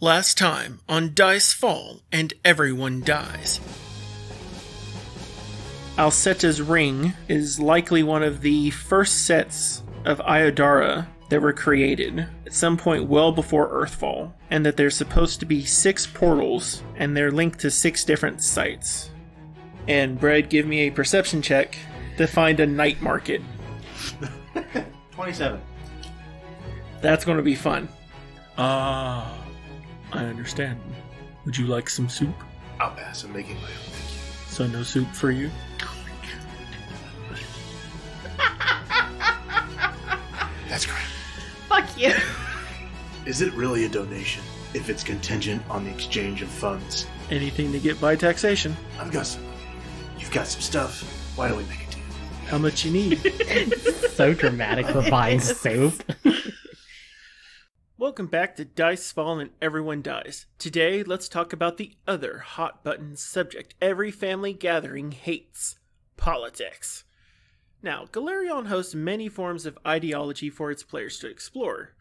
Last time on Dice Fall and Everyone Dies. Alceta's Ring is likely one of the first sets of Iodara that were created at some point well before Earthfall, and that there's supposed to be 6 portals, and they're linked to 6 different sites. And Brad, give me a perception check to find a night market. 27. That's going to be fun. I understand. Would you like some soup? I'll pass. I'm making my own, thank you. So no soup for you? That's great. Fuck you. Is it really a donation if it's contingent on the exchange of funds? Anything to get by taxation. You've got some stuff. Why don't we make a deal? How much you need? So dramatic for buying soup. Welcome back to Dice Fall and Everyone Dies. Today, let's talk about the other hot button subject every family gathering hates: politics. Now, Golarion hosts many forms of ideology for its players to explore.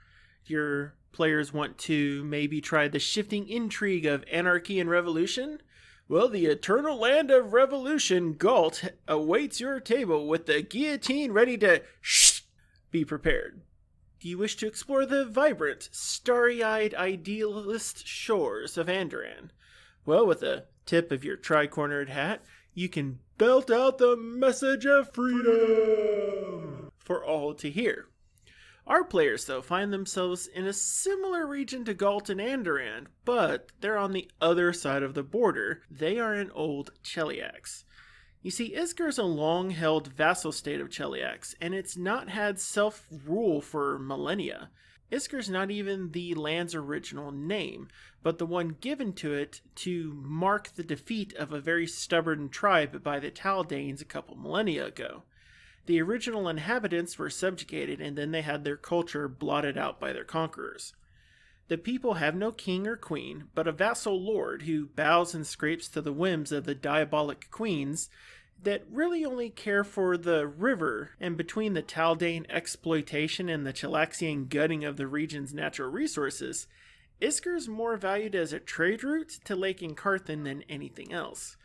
Your players want to maybe try the shifting intrigue of anarchy and revolution? Well, the eternal land of revolution, Galt, awaits your table with the guillotine ready to be prepared. Do you wish to explore the vibrant, starry-eyed idealist shores of Andoran? Well, with a tip of your tri-cornered hat, you can belt out the message of freedom for all to hear. Our players, though, find themselves in a similar region to Galt and Andoran, but they're on the other side of the border. They are in Old Cheliax. You see, Iskar is a long-held vassal state of Cheliax, and it's not had self-rule for millennia. Iskar's not even the land's original name, but the one given to it to mark the defeat of a very stubborn tribe by the Taldanes a couple millennia ago. The original inhabitants were subjugated, and then they had their culture blotted out by their conquerors. The people have no king or queen, but a vassal lord who bows and scrapes to the whims of the diabolic queens that really only care for the river, and between the Taldane exploitation and the Chelaxian gutting of the region's natural resources, Iskar's more valued as a trade route to Lake Incarthan than anything else.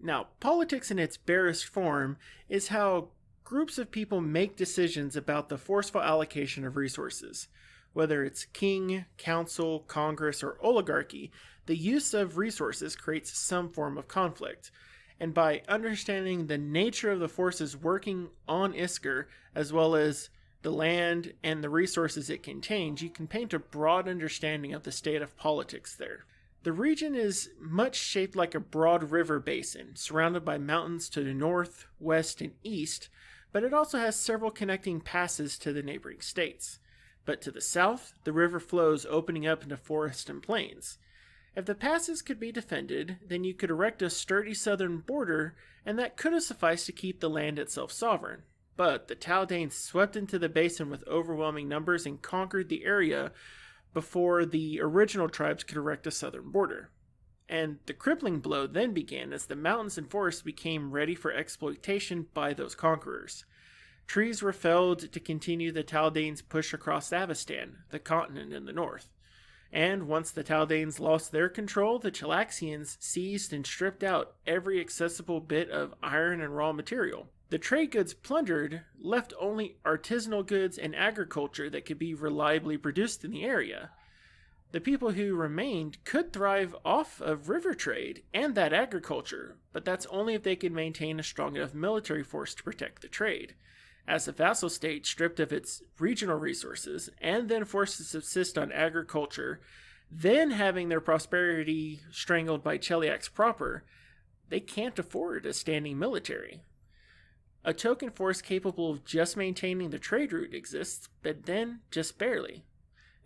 Now, politics in its barest form is how groups of people make decisions about the forceful allocation of resources. Whether it's king, council, congress, or oligarchy, the use of resources creates some form of conflict. And by understanding the nature of the forces working on Iskar, as well as the land and the resources it contains, you can paint a broad understanding of the state of politics there. The region is much shaped like a broad river basin, surrounded by mountains to the north, west, and east, but it also has several connecting passes to the neighboring states. But to the south, the river flows opening up into forest and plains. If the passes could be defended, then you could erect a sturdy southern border, and that could have sufficed to keep the land itself sovereign. But the Taldanes swept into the basin with overwhelming numbers and conquered the area before the original tribes could erect a southern border. And the crippling blow then began as the mountains and forests became ready for exploitation by those conquerors. Trees were felled to continue the Taldanes' push across Avestan, the continent in the north. And once the Taldanes lost their control, the Chelaxians seized and stripped out every accessible bit of iron and raw material. The trade goods plundered left only artisanal goods and agriculture that could be reliably produced in the area. The people who remained could thrive off of river trade and that agriculture, but that's only if they could maintain a strong enough military force to protect the trade. As a vassal state stripped of its regional resources and then forced to subsist on agriculture, then having their prosperity strangled by Cheliax proper, they can't afford a standing military. A token force capable of just maintaining the trade route exists, but then just barely.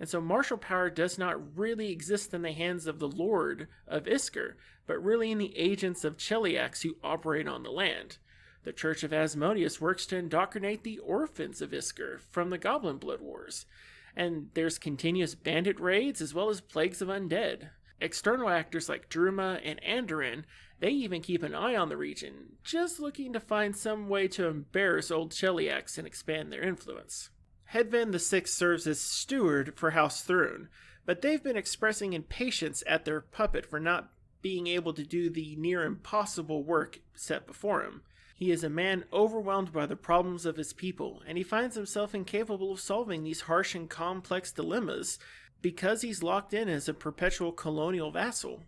And so martial power does not really exist in the hands of the Lord of Iskar, but really in the agents of Cheliax who operate on the land. The Church of Asmodeus works to indoctrinate the orphans of Iskar from the Goblin Blood Wars. And there's continuous bandit raids as well as plagues of undead. External actors like Druma and Andoran, they even keep an eye on the region, just looking to find some way to embarrass old Cheliax and expand their influence. Hedvin VI serves as steward for House Thrune, but they've been expressing impatience at their puppet for not being able to do the near impossible work set before him. He is a man overwhelmed by the problems of his people, and he finds himself incapable of solving these harsh and complex dilemmas because he's locked in as a perpetual colonial vassal.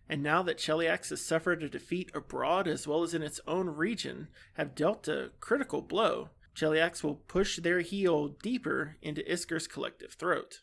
And now that Cheliax has suffered a defeat abroad as well as in its own region, have dealt a critical blow, Cheliax will push their heel deeper into Isker's collective throat.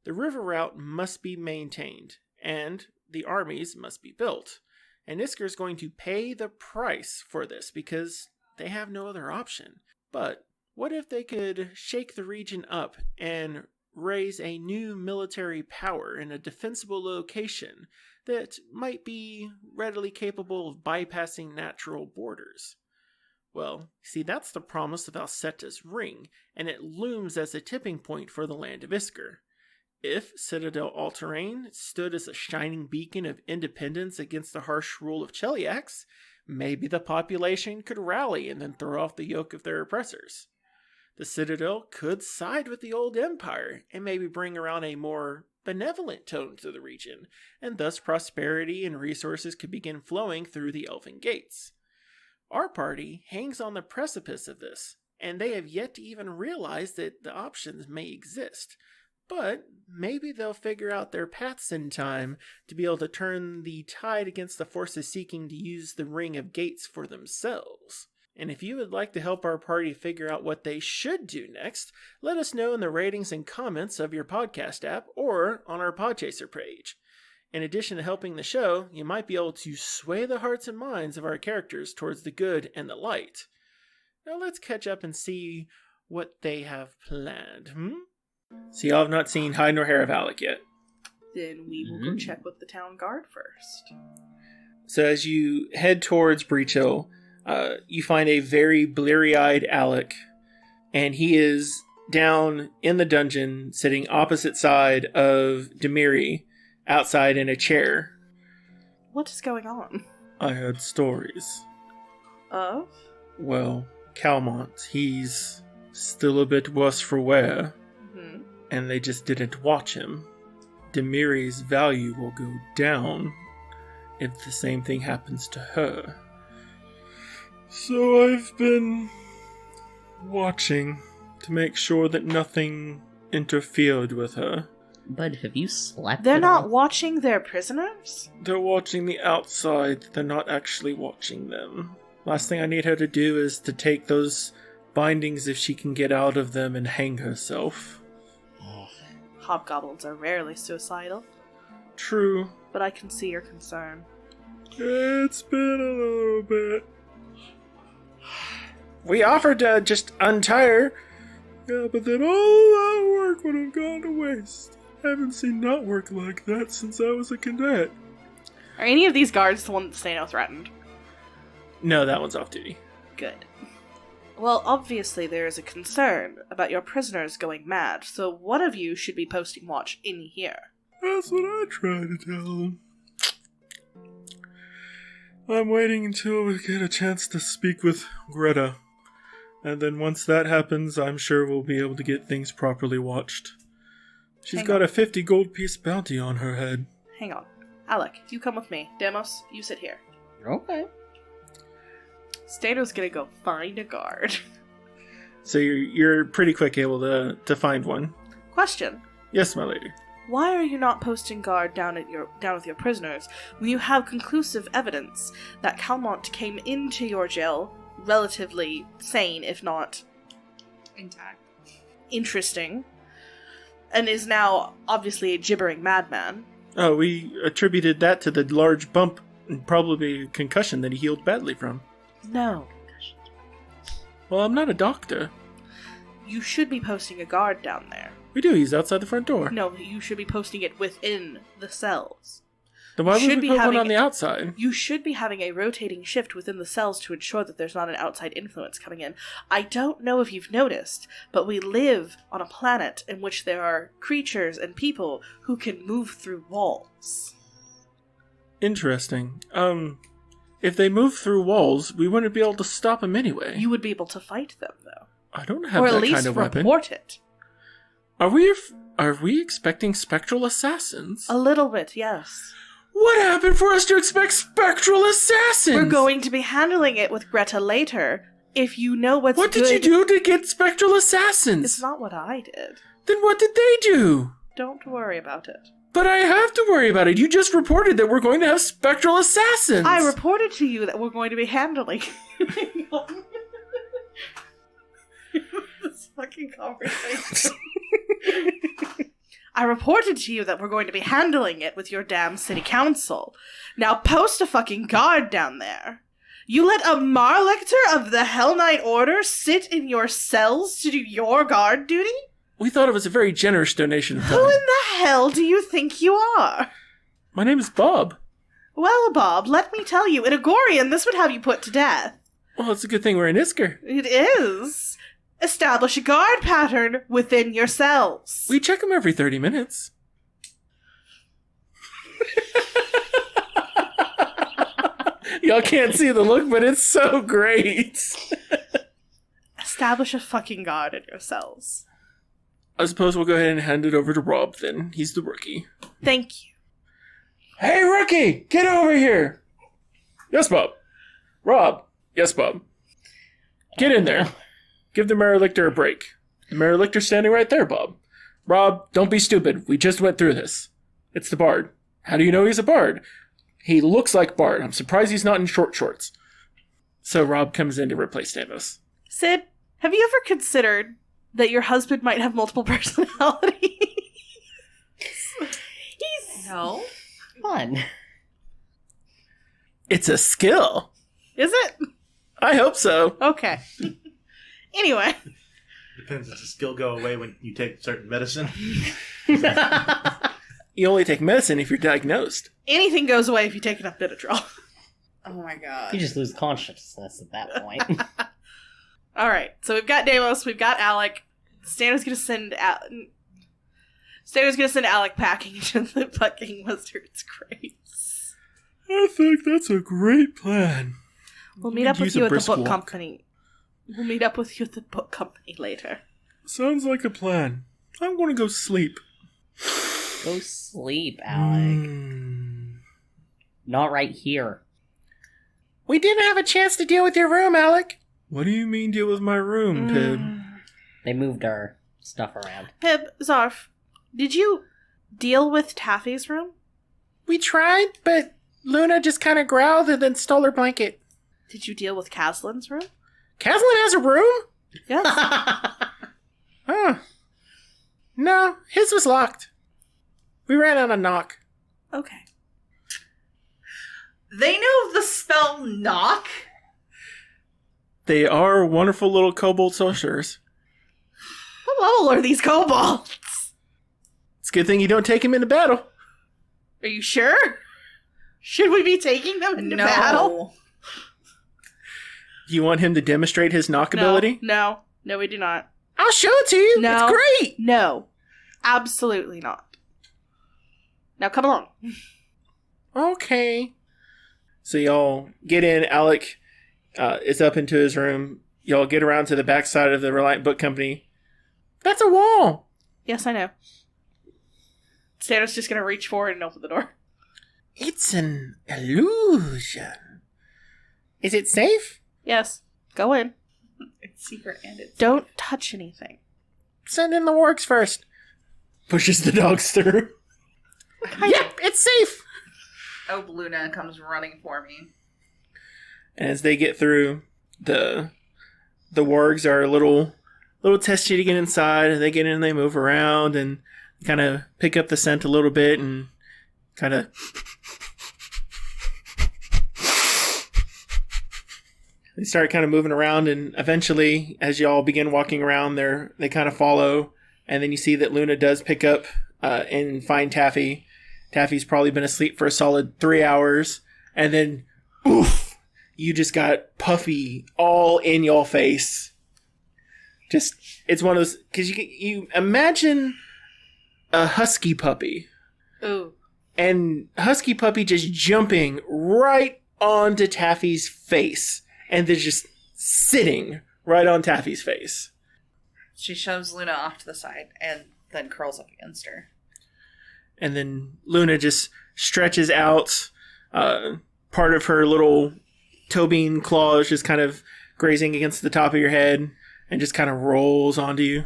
The river route must be maintained, and the armies must be built. And Isker's going to pay the price for this because they have no other option. But what if they could shake the region up and raise a new military power in a defensible location that might be readily capable of bypassing natural borders? Well, see, that's the promise of Alceta's ring, and it looms as a tipping point for the land of Isker. If Citadel All-Terrain stood as a shining beacon of independence against the harsh rule of Cheliax, maybe the population could rally and then throw off the yoke of their oppressors. The Citadel could side with the old empire and maybe bring around a more benevolent tone to the region, and thus prosperity and resources could begin flowing through the Elven Gates. Our party hangs on the precipice of this, and they have yet to even realize that the options may exist. But maybe they'll figure out their paths in time to be able to turn the tide against the forces seeking to use the Ring of Gates for themselves. And if you would like to help our party figure out what they should do next, let us know in the ratings and comments of your podcast app or on our Podchaser page. In addition to helping the show, you might be able to sway the hearts and minds of our characters towards the good and the light. Now let's catch up and see what they have planned, So y'all have not seen Hide nor Hair of Alec yet. Then we will go check with the town guard first. So as you head towards Breach Hill, you find a very bleary-eyed Alec, and he is down in the dungeon, sitting opposite side of Demiri, outside in a chair. What is going on? I heard stories. Of? Well, Calmont, he's still a bit worse for wear. And they just didn't watch him. Demiri's value will go down if the same thing happens to her. So I've been watching to make sure that nothing interfered with her. But have you slept? They're at not all? watching their prisoners? They're watching the outside. They're not actually watching them. Last thing I need her to do is to take those bindings if she can get out of them and hang herself. Hobgoblins are rarely suicidal. True. But I can see your concern. It's been a little bit. We offered to just untie her. Yeah, but then all that work would have gone to waste. I haven't seen not work like that since I was a cadet. Are any of these guards the one that Stano threatened? No, that one's off duty. Good. Well, obviously there is a concern about your prisoners going mad, so one of you should be posting watch in here. That's what I try to tell them. I'm waiting until we get a chance to speak with Greta. And then once that happens, I'm sure we'll be able to get things properly watched. She's got a 50 gold piece bounty on her head. Hang on. Alec, you come with me. Demos, you sit here. Okay. Stano's gonna go find a guard. So you're pretty quick able to find one. Question. Yes, my lady. Why are you not posting guard down with your prisoners when you have conclusive evidence that Calmont came into your jail relatively sane, if not intact, interesting, and is now obviously a gibbering madman? Oh, we attributed that to the large bump and probably a concussion that he healed badly from. No. Well, I'm not a doctor. You should be posting a guard down there. We do, he's outside the front door. No, you should be posting it within the cells. Then why would we put one on the outside? You should be having a rotating shift within the cells to ensure that there's not an outside influence coming in. I don't know if you've noticed, but we live on a planet in which there are creatures and people who can move through walls. Interesting. If they move through walls, we wouldn't be able to stop them anyway. You would be able to fight them, though. I don't have that kind of weapon. Or at least report it. Are we Are we expecting spectral assassins? A little bit, yes. What happened for us to expect spectral assassins? We're going to be handling it with Greta later. If you know what's What good... did you do to get spectral assassins? It's not what I did. Then what did they do? Don't worry about it. But I have to worry about it. You just reported that we're going to have spectral assassins. I reported to you that we're going to be handling this fucking conversation. I reported to you that we're going to be handling it with your damn city council. Now post a fucking guard down there. You let a Marlector of the Hell Knight Order sit in your cells to do your guard duty? We thought it was a very generous donation of time. Who in the hell do you think you are? My name is Bob. Well, Bob, let me tell you, in Agorian, this would have you put to death. Well, it's a good thing we're in Isker. It is. Establish a guard pattern within your cells. We check them every 30 minutes. Y'all can't see the look, but it's so great. Establish a fucking guard in your cells. I suppose we'll go ahead and hand it over to Rob then. He's the rookie. Thank you. Hey, rookie! Get over here! Yes, Bob. Rob. Yes, Bob. Get in there. Give the Marelictor a break. The Marelictor's standing right there, Bob. Rob, don't be stupid. We just went through this. It's the Bard. How do you know he's a Bard? He looks like Bard. I'm surprised he's not in short shorts. So Rob comes in to replace Davis. Sid, have you ever considered that your husband might have multiple personalities? No. Fun. It's a skill. Is it? I hope so. Okay. Anyway. Depends. Does the skill go away when you take certain medicine? You only take medicine if you're diagnosed. Anything goes away if you take enough Benadryl. Oh my god. You just lose consciousness at that point. Alright, so we've got Deimos, we've got Alec. Stanner's gonna send Alec packing to the fucking Wizard's Grace. I think that's a great plan. We'll meet up with Use a you at the brisk book walk. company. We'll meet up with you at the book company later. Sounds like a plan. I'm gonna go sleep. Go sleep, Alec. Not right here. We didn't have a chance to deal with your room, Alec. What do you mean deal with my room, Pib? They moved our stuff around. Pib, Zarf, did you deal with Taffy's room? We tried, but Luna just kind of growled and then stole her blanket. Did you deal with Caslin's room? Caslin has a room? Yes. Huh. No, his was locked. We ran out of knock. Okay. They know the spell knock? They are wonderful little kobold sorcerers. What level are these kobolds? It's a good thing you don't take him into battle. Are you sure? Should we be taking them into battle? You want him to demonstrate his knock ability? No, we do not. I'll show it to you. No. It's great. No, absolutely not. Now come along. Okay. So y'all get in. Alec is up into his room. Y'all get around to the back side of the Reliant Book Company. That's a wall. Yes, I know. Stannis just gonna reach forward and open the door. It's an illusion. Is it safe? Yes, go in. It's secret and it's... Don't touch anything. Send in the wargs first. Pushes the dogs through. Yep, it's safe. Oh, Luna comes running for me. And as they get through, the wargs are a little testy to get inside. They get in, they move around, and kind of pick up the scent a little bit, and kind of they start kind of moving around, and eventually, as y'all begin walking around, they kind of follow, and then you see that Luna does pick up and find Taffy. Taffy's probably been asleep for a solid 3 hours, and then, oof, you just got Puffy all in your face. Just, it's one of those, because you imagine a husky puppy. Ooh. And husky puppy just jumping right onto Taffy's face. And they're just sitting right on Taffy's face. She shoves Luna off to the side, and then curls up against her. And then Luna just stretches out. Part of her little toe bean claws just kind of grazing against the top of your head and just kind of rolls onto you.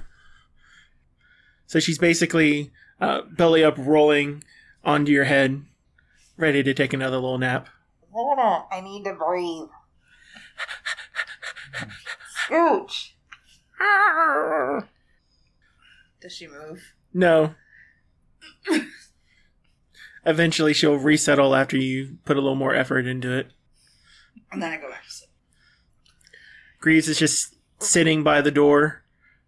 So she's basically belly up rolling onto your head, ready to take another little nap. Luna, I need to breathe. Scooch. Does she move? No. Eventually she'll resettle after you put a little more effort into it. And then I go back to sleep. Greaves is just sitting by the door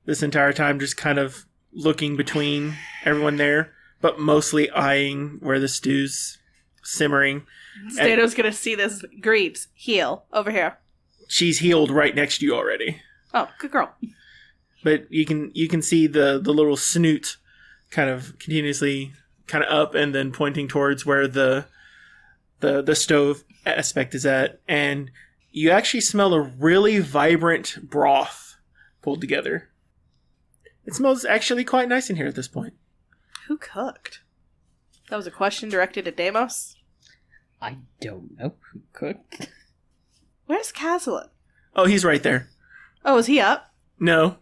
this entire time, just kind of looking between everyone there, but mostly eyeing where the stew's simmering. Stato's gonna see this. Greaves, heal. Over here. She's healed right next to you already. Oh, good girl. But you can see the little snoot kind of continuously kind of up and then pointing towards where the stove aspect is at. And you actually smell a really vibrant broth pulled together. It smells actually quite nice in here at this point. Who cooked? That was a question directed at Deimos. I don't know who cooked. Where's Caslin? Oh, he's right there. Oh, is he up? No.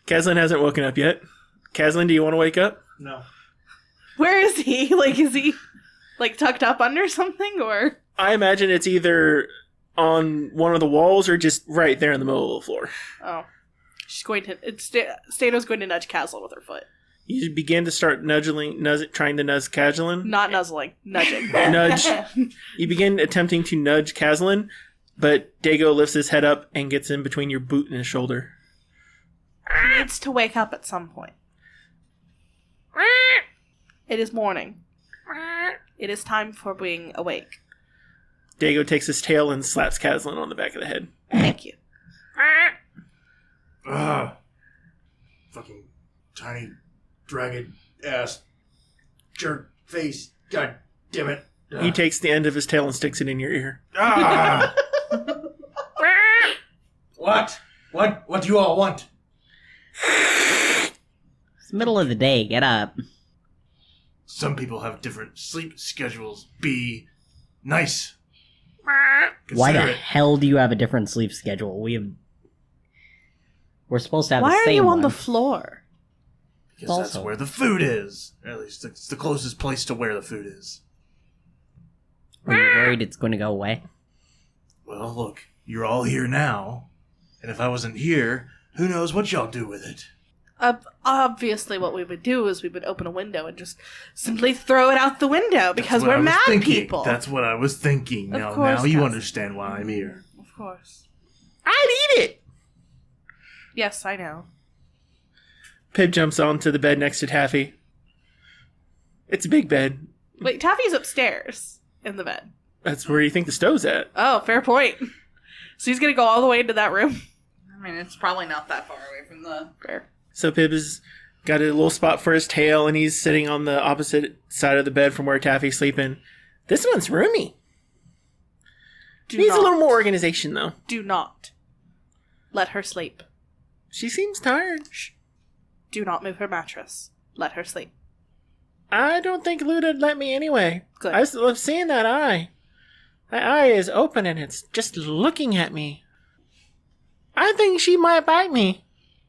Caslin hasn't woken up yet. Caslin, do you want to wake up? No. Where is he? Like, is he, like, tucked up under something, or? I imagine it's either on one of the walls or just right there in the middle of the floor. Oh. She's going to... Stato's going to nudge Caslin with her foot. You begin to start trying to nudge Caslin. Not nuzzling. Nudging. Nudge. You begin attempting to nudge Caslin, but Dago lifts his head up and gets in between your boot and his shoulder. He needs to wake up at some point. It is morning. It is time for being awake. Dago takes his tail and slaps Caslin on the back of the head. Thank you. Ugh. Fucking tiny, dragged ass, jerk face. God damn it. He takes the end of his tail and sticks it in your ear. Ah! What? What do you all want? It's the middle of the day. Get up. Some people have different sleep schedules. Be nice. Why Consider the it. hell do you have a different sleep schedule? We're supposed to have Why the are same you on one. the floor? Because that's Also- where the food is. At least it's the closest place to where the food is. Are you worried it's going to go away? Well, look, you're all here now. And if I wasn't here, who knows what y'all do with it. Obviously, what we would do is we would open a window and just simply throw it out the window because That's what I we're was mad thinking. people. That's what I was thinking. Of Now course, you Cass. understand why I'm here. Of course. I'd eat it! Yes, I know. Pib jumps onto the bed next to Taffy. It's a big bed. Wait, Taffy's upstairs in the bed. That's where you think the stove's at. Oh, fair point. So he's gonna go all the way into that room. I mean, it's probably not that far away from the... Fair. So Pib has got a little spot for his tail, and he's sitting on the opposite side of the bed from where Taffy's sleeping. This one's roomy. Needs a little more organization, though. Do not let her sleep. She seems tired. Do not move her mattress. Let her sleep. I don't think Luda'd let me anyway. Good. I love seeing that eye. That eye is open and it's just looking at me. I think she might bite me.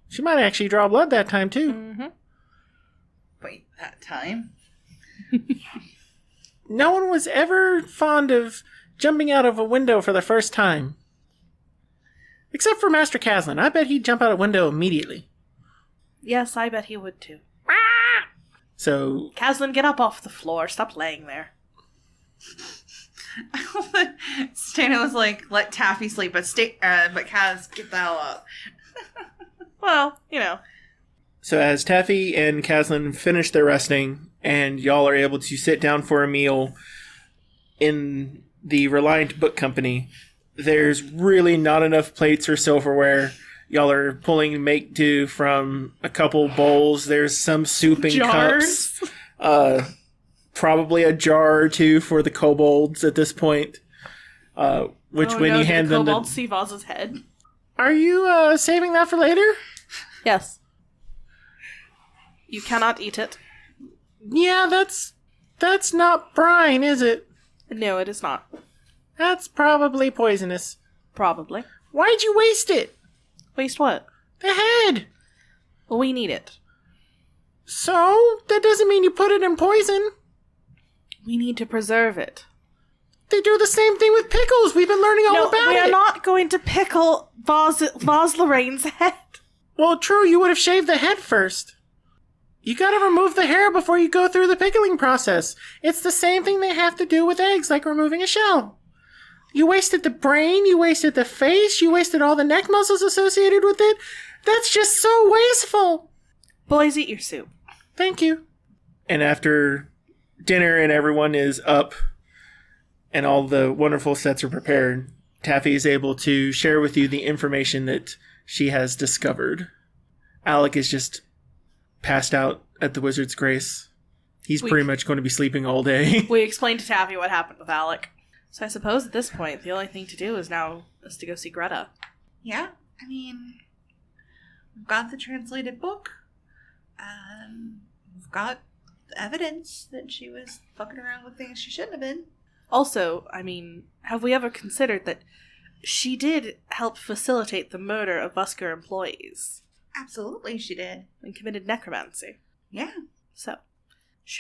She might actually draw blood that time, too. Mm-hmm. Wait, that time? No one was ever fond of jumping out of a window for the first time. Except for Master Caslin. I bet he'd jump out a window immediately. Yes, I bet he would too. So, Caslin, get up off the floor. Stop laying there. Stano was like, let Taffy sleep, but Kaz, get the hell up. Well, you know. so as Taffy and Caslin finish their resting, and y'all are able to sit down for a meal in the Reliant Book Company, there's really not enough plates or silverware. Y'all are pulling make do from a couple bowls. There's some soup and Jars. cups. Probably a jar or two for the kobolds at this point. Which Oh, when no, you did hand the them kobold see Vaz's head? Are you saving that for later? Yes. You cannot eat it. Yeah, that's not brine, is it? No, it is not. That's probably poisonous. Probably. Why'd you waste it? Waste what? The head! Well, we need it. So? That doesn't mean you put it in poison. We need to preserve it. They do the same thing with pickles. We've been learning all about we it. are not going to pickle Vaz Lorraine's head. Well, true, you would have shaved the head first. You gotta remove the hair before you go through the pickling process. It's the same thing they have to do with eggs, like removing a shell. You wasted the brain, you wasted the face, you wasted all the neck muscles associated with it. That's just so wasteful. Boys, eat your soup. Thank you. And after dinner and everyone is up and all the wonderful sets are prepared, Taffy is able to share with you the information that she has discovered. Alec is just passed out at the Wizard's Grace. He's pretty much going to be sleeping all day. We explained to Taffy what happened with Alec. So I suppose at this point, the only thing to do is to go see Greta. Yeah, I mean, we've got the translated book. We've got evidence that she was fucking around with things she shouldn't have been. Also, I mean, have we ever considered that she did help facilitate the murder of Busker employees? Absolutely, she did. And committed necromancy. Yeah. So,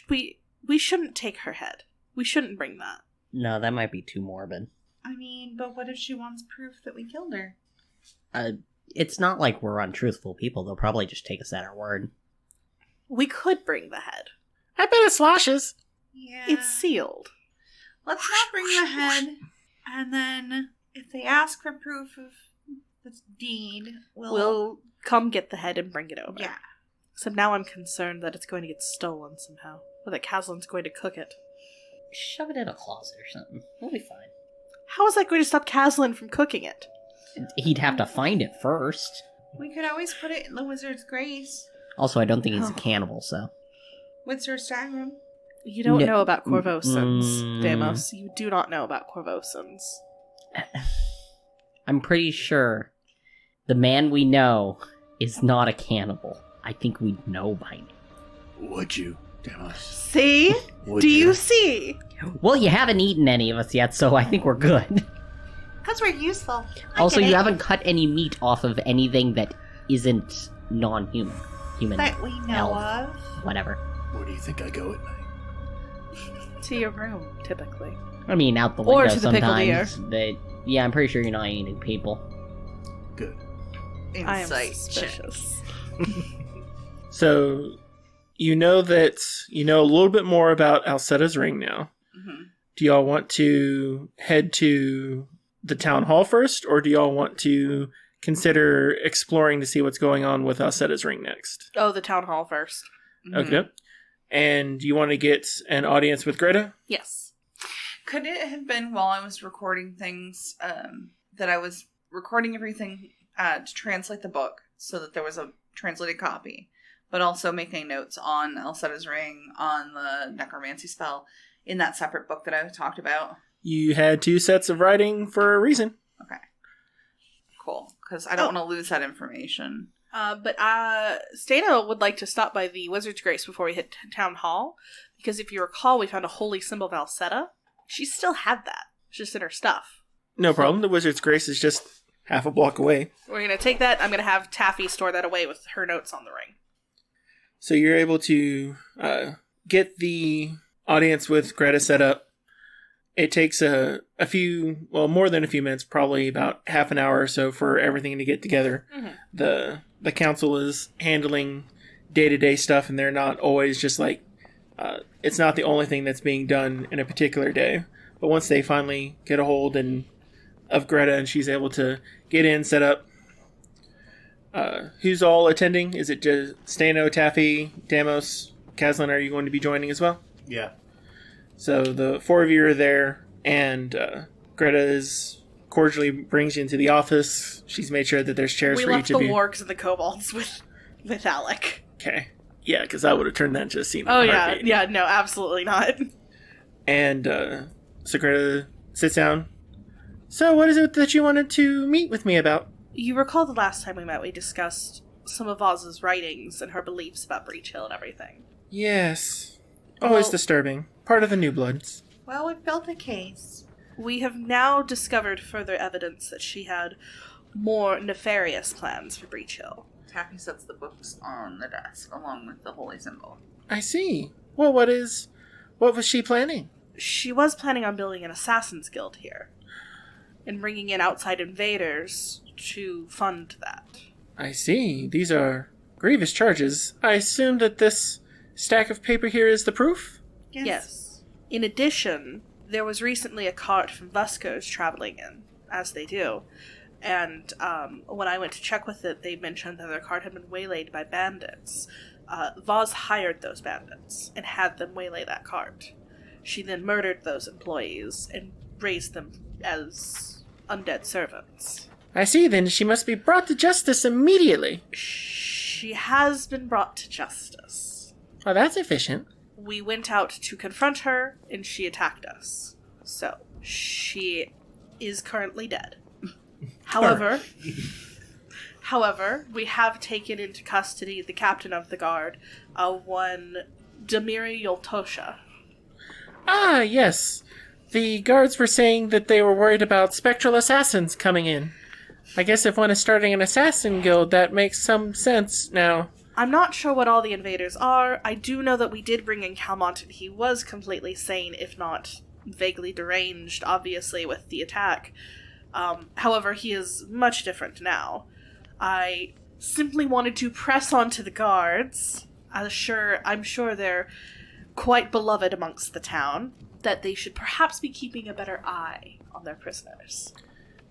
we shouldn't take her head. We shouldn't bring that. No, that might be too morbid. I mean, but what if she wants proof that we killed her? It's not like we're untruthful people. They'll probably just take us at our word. We could bring the head. I bet it sloshes. Yeah. It's sealed. Let's not bring the head, and then if they ask for proof of the deed, We'll come get the head and bring it over. Yeah. Except now I'm concerned that it's going to get stolen somehow. Or that Caslin's going to cook it. Shove it in a closet or something. We'll be fine. How is that going to stop Caslin from cooking it? He'd have to find it first. We could always put it in the Wizard's Grace. Also, I don't think he's a cannibal, so. Wizard Stagroom. You don't No. know about Corvosans, Mm. Deimos. You do not know about Corvosans. I'm pretty sure the man we know is not a cannibal. I think we'd know by now. Would you, Deimos? See? Would Do you see? Well, you haven't eaten any of us yet, so I think we're good. Because we're useful. Also, you haven't cut any meat off of anything that isn't non-human. Human. That we know elf, of. Whatever. Where do you think I go at night? To your room, typically. I mean, out the Or window to the pickled ear. sometimes. But yeah, I'm pretty sure you're not eating people. Good. I am Insight suspicious. So, you know that you know a little bit more about Alcetta's ring now. Mm-hmm. Do y'all want to head to the town hall first, or do y'all want to consider exploring to see what's going on with Alcetta's ring next? Oh, the town hall first. Okay. And you want to get an audience with Greta? Yes. Could it have been while I was recording things that I was recording everything to translate the book so that there was a translated copy, but also making notes on Alcetta's ring, on the necromancy spell in that separate book that I talked about? You had 2 sets of writing for a reason. Okay. Cool. Because I don't want to lose that information. But Stano would like to stop by the Wizard's Grace before we hit town hall, because if you recall, we found a holy symbol of Alcetta. She still had that. It's just in her stuff. No problem. The Wizard's Grace is just half a block away. We're going to take that. I'm going to have Taffy store that away with her notes on the ring. So you're able to get the audience with Greta set up. It takes a few, well, more than a few minutes, probably about half an hour or so for everything to get together. Mm-hmm. The council is handling day-to-day stuff, and they're not always just like, it's not the only thing that's being done in a particular day. But once they finally get a hold of Greta and she's able to get in, set up, who's all attending? Is it just Stano, Taffy, Deimos, Caslin? Are you going to be joining as well? Yeah. So the 4 of you are there, and Greta cordially brings you into the office. She's made sure that there's chairs We for left each the of you. wargs and the kobolds with Alec. Okay. Yeah, because I would have turned that into a scene. Oh, in a yeah. heartbeat. Yeah, no, absolutely not. And so Greta sits down. So what is it that you wanted to meet with me about? You recall the last time we met, we discussed some of Oz's writings and her beliefs about Breach Hill and everything. Yes. Always Well- disturbing. Part of the New Bloods. Well, we've built a case. We have now discovered further evidence that she had more nefarious plans for Breach Hill. Taffy sets the books on the desk along with the holy symbol. I see. Well, what was she planning? She was planning on building an assassin's guild here and bringing in outside invaders to fund that. I see. These are grievous charges. I assume that this stack of paper here is the proof? Yes. In addition, there was recently a cart from Vuskos traveling in, as they do. And when I went to check with it, they mentioned that their cart had been waylaid by bandits. Vaz hired those bandits and had them waylay that cart. She then murdered those employees and raised them as undead servants. I see, then she must be brought to justice immediately. She has been brought to justice. Oh, that's efficient. We went out to confront her, and she attacked us. So, she is currently dead. However, we have taken into custody the captain of the guard, one Demiri Yoltosha. Ah, yes. The guards were saying that they were worried about spectral assassins coming in. I guess if one is starting an assassin guild, that makes some sense now. I'm not sure what all the invaders are. I do know that we did bring in Calmont, and he was completely sane, if not vaguely deranged, obviously, with the attack. However, he is much different now. I simply wanted to press on to the guards. I'm sure they're quite beloved amongst the town, that they should perhaps be keeping a better eye on their prisoners.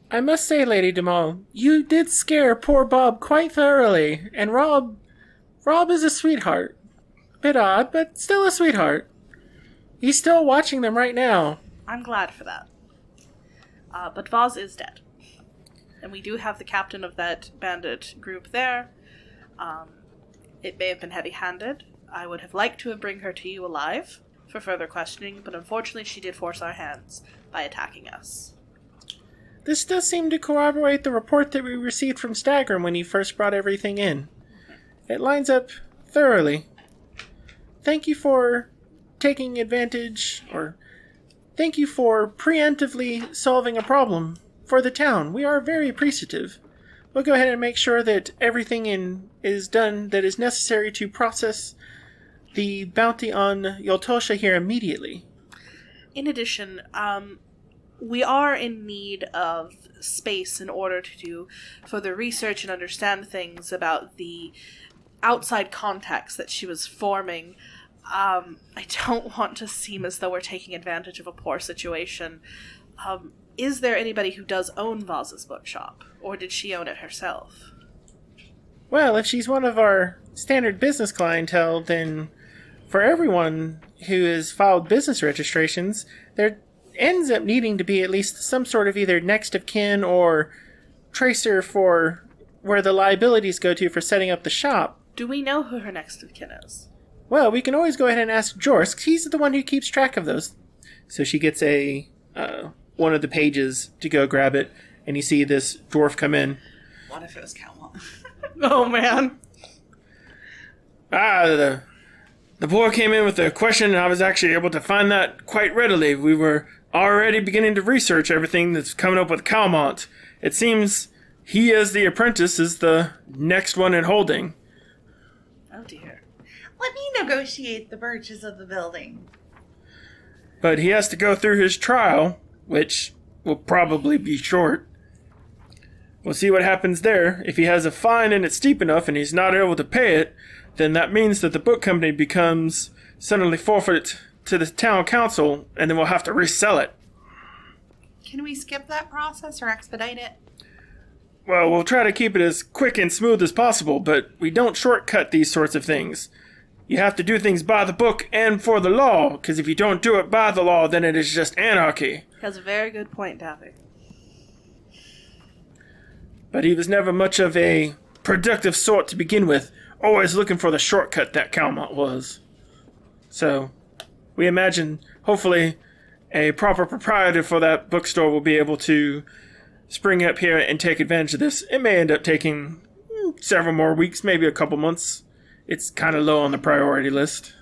I must say, Lady Dumal, you did scare poor Bob quite thoroughly, and Rob is a sweetheart. Bit odd, but still a sweetheart. He's still watching them right now. I'm glad for that. But Vaz is dead. And we do have the captain of that bandit group there. It may have been heavy-handed. I would have liked to have bring her to you alive for further questioning, but unfortunately she did force our hands by attacking us. This does seem to corroborate the report that we received from Stagram when he first brought everything in. It lines up thoroughly. Thank you for taking advantage, or thank you for preemptively solving a problem for the town. We are very appreciative. We'll go ahead and make sure that everything is done that is necessary to process the bounty on Yoltosha here immediately. In addition, we are in need of space in order to do further research and understand things about the outside contacts that she was forming. I don't want to seem as though we're taking advantage of a poor situation. Is there anybody who does own Vaz's bookshop, or did she own it herself? Well, if she's one of our standard business clientele, then for everyone who has filed business registrations, there ends up needing to be at least some sort of either next of kin or tracer for where the liabilities go to for setting up the shop. Do we know who her next of kin is? Well, we can always go ahead and ask Jorsk. He's the one who keeps track of those. So she gets one of the pages to go grab it, and you see this dwarf come in. What if it was Calmont? Oh, man. The boy came in with a question, and I was actually able to find that quite readily. We were already beginning to research everything that's coming up with Calmont. It seems he, as the apprentice, is the next one in holding. Oh, dear. Let me negotiate the purchase of the building. But he has to go through his trial, which will probably be short. We'll see what happens there. If he has a fine and it's steep enough and he's not able to pay it, then that means that the book company becomes suddenly forfeit to the town council, and then we'll have to resell it. Can we skip that process or expedite it? Well, we'll try to keep it as quick and smooth as possible, but we don't shortcut these sorts of things. You have to do things by the book and for the law, because if you don't do it by the law, then it is just anarchy. Has a very good point, Daffy. But he was never much of a productive sort to begin with, always looking for the shortcut that Calmont was. So, we imagine, hopefully, a proper proprietor for that bookstore will be able to spring up here and take advantage of this. It may end up taking Several more weeks, maybe a couple months. It's kind of low on the priority list.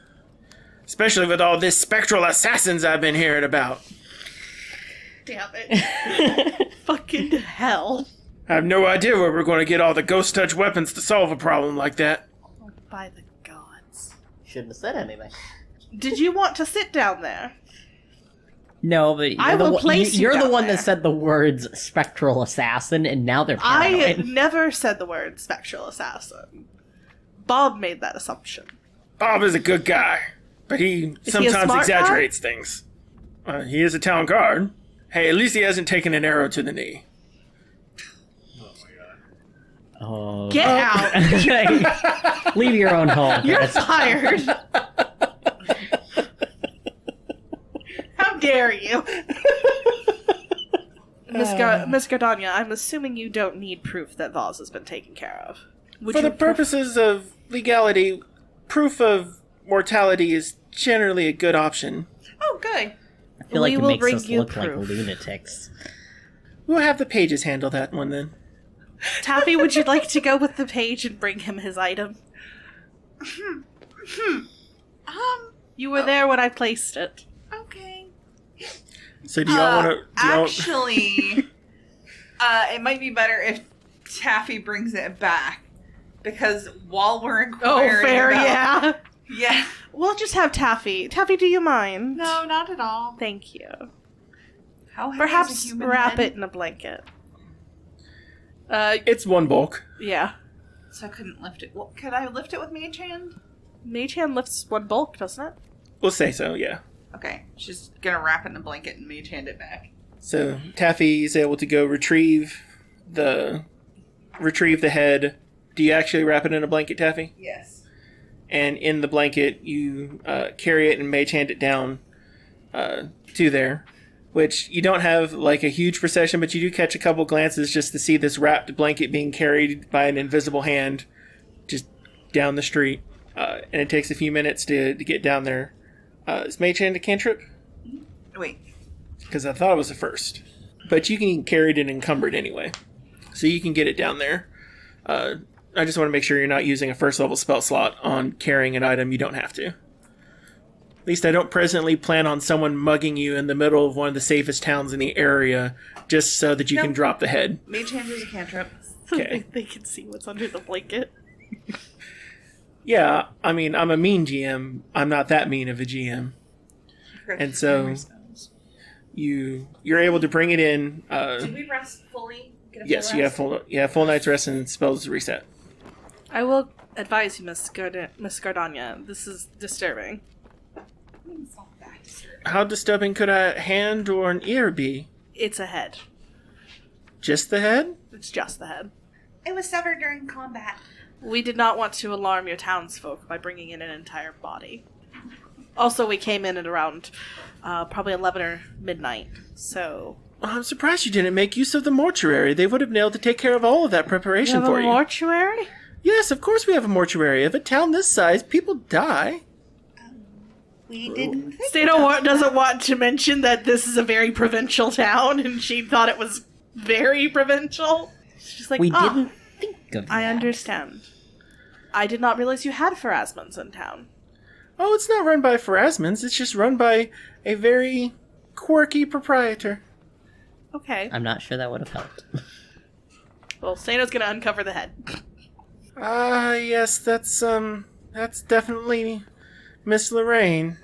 Especially with all this spectral assassins I've been hearing about. Damn it. Fucking hell. I have no idea where we're going to get all the ghost touch weapons to solve a problem like that. Oh, by the gods. Shouldn't have said anything. Did you want to sit down there? No, but I will place you you're the down one there. that said the words spectral assassin, and now they're I paranoid. never said the word spectral assassin. Bob made that assumption. Bob is a good guy, but he Is he a sometimes smart exaggerates things. He is a town guard. Hey, at least he hasn't taken an arrow to the knee. Oh. Get out! Leave your own home. You're Chris. fired! How dare you? Miss Gardania, I'm assuming you don't need proof that Vaz has been taken care of. Would For you the purposes of legality, proof of mortality is generally a good option. Oh, good. I feel like We it will makes bring us you look like proof. lunatics. We'll have the pages handle that one then. Taffy, would you like to go with the page and bring him his item? You were there when I placed it. Okay. So do y'all want to... Actually, it might be better if Taffy brings it back. Because while we're Oh, inquiring fair, about... yeah. Yeah. We'll just have Taffy. Taffy, do you mind? No, not at all. Thank you. How heavy is a Perhaps human wrap head? it in a blanket. It's one bulk. Yeah. So I couldn't lift it. Well, could I lift it with Mage Hand? Mage Hand lifts one bulk, doesn't it? We'll say so, yeah. Okay. She's gonna wrap it in a blanket and Mage Hand it back. So Taffy is able to go retrieve the head. Do you actually wrap it in a blanket, Taffy? Yes. And in the blanket, you carry it and mage hand it down to there. Which you don't have like a huge procession, but you do catch a couple glances just to see this wrapped blanket being carried by an invisible hand just down the street. And it takes a few minutes to get down there. Is mage hand a cantrip? Wait. Because I thought it was the first. But you can carry it and encumber it anyway. So you can get it down there. I just want to make sure you're not using a first level spell slot on carrying an item you don't have to. At least I don't presently plan on someone mugging you in the middle of one of the safest towns in the area just so that you can drop the head. Mage Hand is a cantrip. Okay. They can see what's under the blanket. Yeah, I mean, I'm a mean GM. I'm not that mean of a GM. And so you're able to bring it in. Did we rest fully? Get a Yes, full you rest? have full night's rest and spells reset. I will advise you, Miss Gardania. This is disturbing. It's not that disturbing. How disturbing could a hand or an ear be? It's a head. Just the head? It's just the head. It was severed during combat. We did not want to alarm your townsfolk by bringing in an entire body. Also, we came in at around probably 11 or midnight, so... Well, I'm surprised you didn't make use of the mortuary. They would have been able to take care of all of that preparation You have for a you. mortuary? Yes, of course we have a mortuary. Of a town this size, people die. We didn't think Stato doesn't want to mention that this is a very provincial town, and she thought it was very provincial. She's just like, We didn't think of that. I understand. I did not realize you had Pharasmans in town. Oh, it's not run by Pharasmans. It's just run by a very quirky proprietor. Okay. I'm not sure that would have helped. Well, Stato's gonna uncover the head. Ah, yes, that's definitely Miss Lorraine.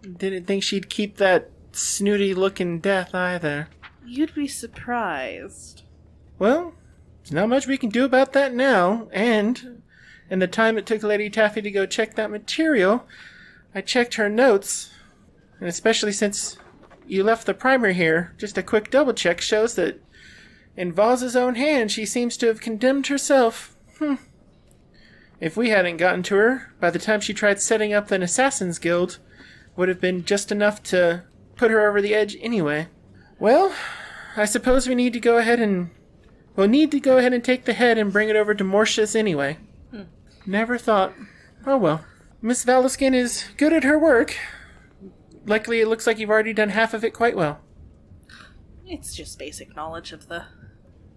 Didn't think she'd keep that snooty-looking death either. You'd be surprised. Well, there's not much we can do about that now, and in the time it took Lady Taffy to go check that material, I checked her notes, and especially since you left the primer here, just a quick double check shows that in Vaz's own hand she seems to have condemned herself. If we hadn't gotten to her, by the time she tried setting up an assassin's guild, would have been just enough to put her over the edge anyway. Well, I suppose we need to go ahead and... We'll need to go ahead and take the head and bring it over to Mortius anyway. Never thought. Oh well. Miss Valiskin is good at her work. Luckily, it looks like you've already done half of it quite well. It's just basic knowledge of the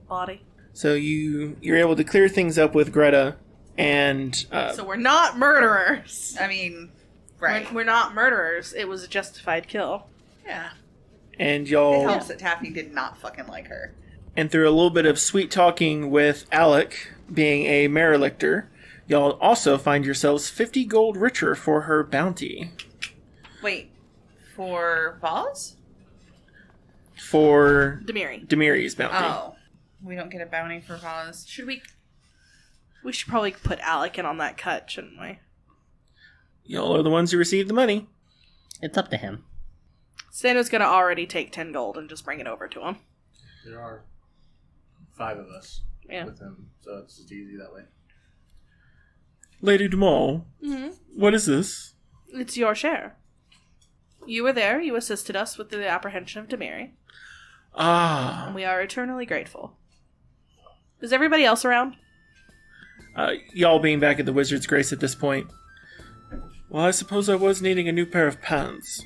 body. So you're able to clear things up with Greta, and So we're not murderers. I mean, right. We're not murderers. It was a justified kill. Yeah. and It y'all helps that Taffy did not fucking like her. and through a little bit of sweet talking with Alec being a Merelictor, y'all also find yourselves 50 gold richer for her bounty. Wait, for Voz? For Demiri. Demiri's bounty. Oh. We don't get a bounty for Voz. Should we... We should probably put Alec in on that cut, shouldn't we? Y'all are the ones who received the money. It's up to him. Sano's gonna already take 10 gold and just bring it over to him. There are 5 of us Yeah. with him, so it's just easy that way. Lady Dumal, Mm-hmm. what is this? It's your share. You were there, you assisted us with the apprehension of Demiri, Ah, and we are eternally grateful. Is everybody else around? y'all being back at the Wizard's Grace at this point. Well, I suppose I was needing a new pair of pants.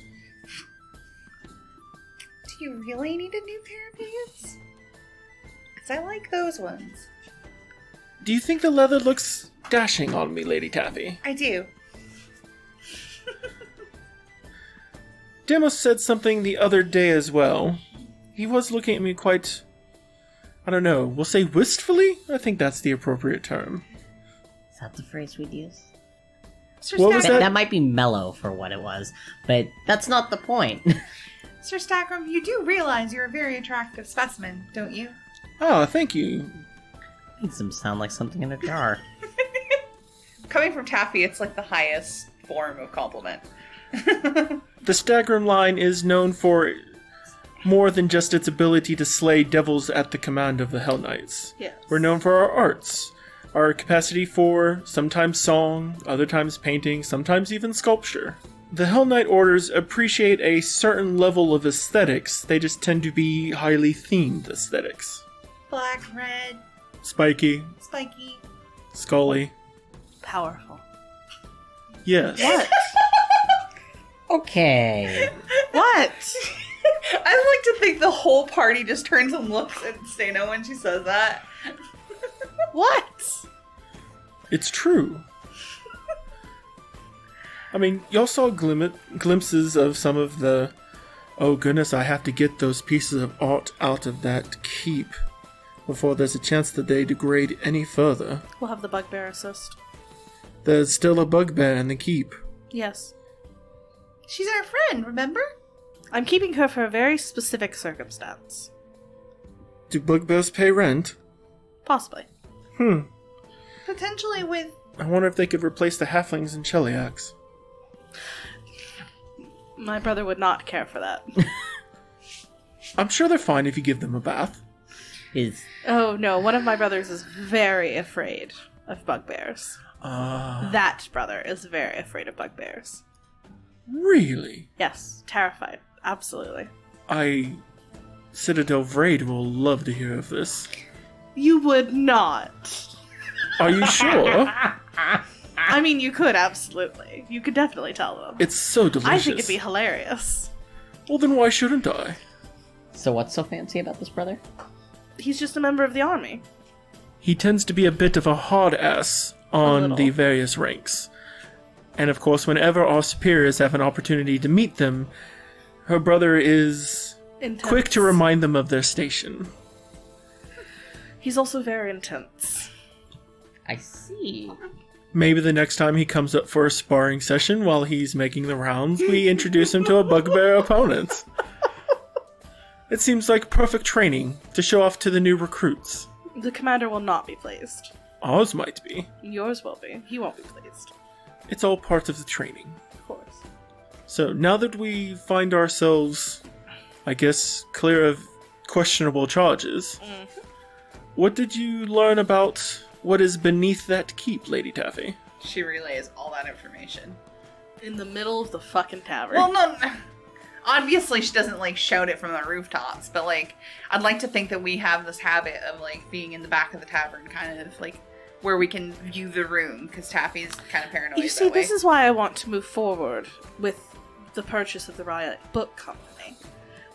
Do you really need a new pair of pants? Because I like those ones. Do you think the leather looks dashing on me, Lady Taffy? I do. Demos said something the other day as well. He was looking at me quite... I don't know, we'll say wistfully? I think that's the appropriate term. Is that the phrase we'd use? Sir What was Stagram, That might be mellow for what it was, but that's not the point. Sir Stagram, you do realize you're a very attractive specimen, don't you? Ah, thank you. Makes him sound like something in a jar. Coming from Taffy, it's like the highest form of compliment. The Stagrim line is known for more than just its ability to slay devils at the command of the Hell Knights. Yes. We're known for our arts, our capacity for sometimes song, other times painting, sometimes even sculpture. The Hell Knight orders appreciate a certain level of aesthetics, they just tend to be highly themed aesthetics. Black, red, Spiky, spiky. Scully. Powerful. Yes. What? Okay. What? I like to think the whole party just turns and looks at Stano when she says that. What? It's true. I mean, y'all saw glimpses of some of the... Oh goodness, I have to get those pieces of art out of that keep before there's a chance that they degrade any further. We'll have the bugbear assist. There's still a bugbear in the keep. Yes. She's our friend, remember? I'm keeping her for a very specific circumstance. Do bugbears pay rent? Possibly. Potentially with... I wonder if they could replace the halflings and Cheliacs. My brother would not care for that. I'm sure they're fine if you give them a bath. Is Oh no, one of my brothers is very afraid of bugbears. That brother is very afraid of bugbears. Really? Yes, terrified. Absolutely. Citadel Vraid will love to hear of this. You would not. Are you sure? I mean, you could, absolutely. You could definitely tell them. It's so delicious. I think it'd be hilarious. Well, then why shouldn't I? so what's so fancy about this brother? He's just a member of the army. He tends to be a bit of a hard ass on little. the various ranks. And of course, whenever our superiors have an opportunity to meet them, her brother is Intense. quick to remind them of their station. He's also very intense. I see. Maybe the next time he comes up for a sparring session while he's making the rounds, we introduce him to a bugbear opponent. It seems like perfect training to show off to the new recruits. The commander will not be pleased. Ours might be. Yours will be. He won't be pleased. It's all part of the training. Of course. So now that we find ourselves, I guess, clear of questionable charges, what did you learn about what is beneath that keep, Lady Taffy? She relays all that information. In the middle of the fucking tavern. Well, no. Obviously, she doesn't, like, shout it from the rooftops, but, like, I'd like to think that we have this habit of, like, being in the back of the tavern, kind of, like, where we can view the room, because Taffy's kind of paranoid You see, that way. this is why I want to move forward with the purchase of the Riot Book Company.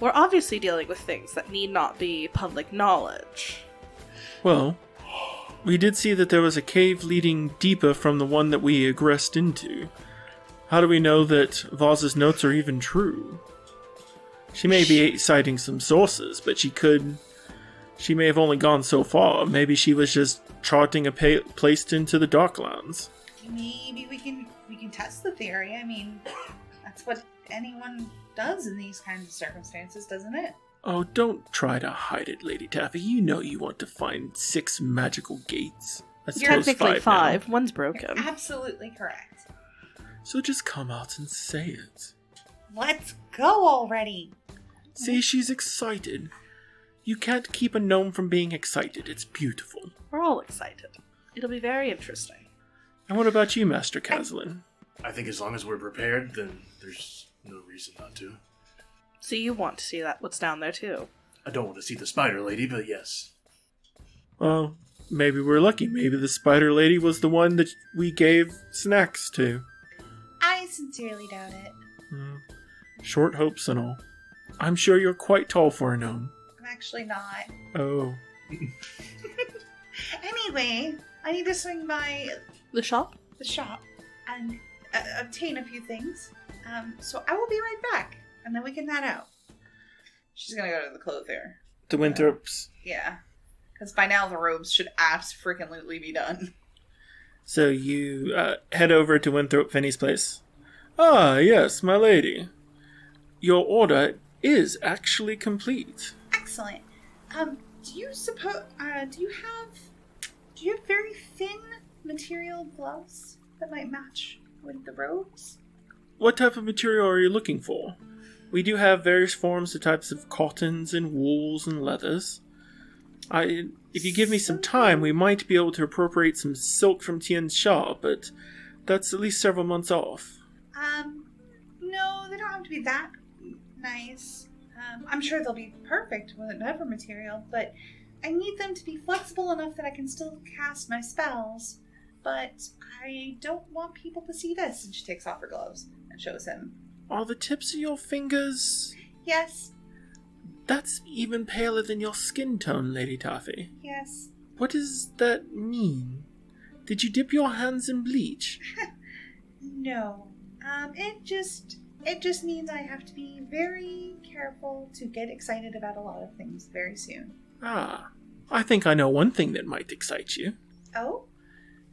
We're obviously dealing with things that need not be public knowledge. Well, we did see that there was a cave leading deeper from the one that we egressed into. How do we know that Vaz's notes are even true? She may be citing some sources, but she may have only gone so far. Maybe she was just charting a place into the Darklands. Maybe we can test the theory. I mean, that's what anyone does in these kinds of circumstances, doesn't it? Oh, don't try to hide it, Lady Taffy. You know you want to find 6 magical gates. I suppose Technically 5 now. One's broken. You're absolutely correct. So just come out and say it. Let's go already. See, she's excited. You can't keep a gnome from being excited. It's beautiful. We're all excited. It'll be very interesting. And what about you, Master Caslin? I think as long as we're prepared, then there's no reason not to. So you want to see what's down there too? I don't want to see the spider lady, but yes. Well, maybe we're lucky. Maybe the spider lady was the one that we gave snacks to. I sincerely doubt it. Short hopes and all. I'm sure you're quite tall for a gnome. I'm actually not. Oh. Anyway, I need to swing by The shop? the shop and obtain a few things. So I will be right back, and then we can head out. She's gonna go to the clothier. The Winthrops. Yeah. Because by now the robes should abso-freaking-lutely be done. So you head over to Winthrop Finney's place. Ah, yes, my lady. Your order is actually complete. Excellent. Do you have very thin material gloves that might match with the robes? What type of material are you looking for? We do have various forms of types of cottons and wools and leathers. If you give me some time, we might be able to appropriate some silk from Tien's Shaw, but that's at least several months off. No, they don't have to be that nice. I'm sure they'll be perfect with whatever material, but I need them to be flexible enough that I can still cast my spells, but I don't want people to see this. And she takes off her gloves and shows him. Are the tips of your fingers... Yes. That's even paler than your skin tone, Lady Taffy. Yes. What does that mean? Did you dip your hands in bleach? No. It just means I have to be very careful to get excited about a lot of things very soon. Ah, I think I know one thing that might excite you. Oh?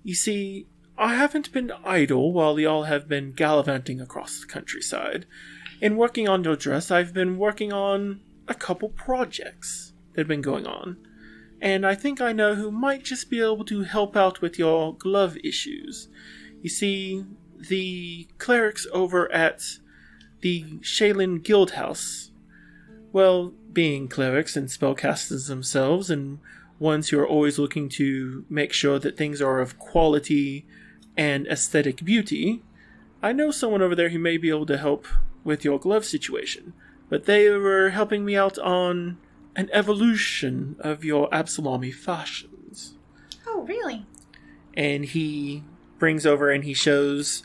You see, I haven't been idle while y'all have been gallivanting across the countryside. In working on your dress, I've been working on a couple projects that have been going on. And I think I know who might just be able to help out with your glove issues. You see, the clerics over at the Shaylin Guildhouse, well, being clerics and spellcasters themselves, and ones who are always looking to make sure that things are of quality and aesthetic beauty, I know someone over there who may be able to help with your glove situation. But they were helping me out on an evolution of your Absalomi fashions. Oh, really? And he brings over and he shows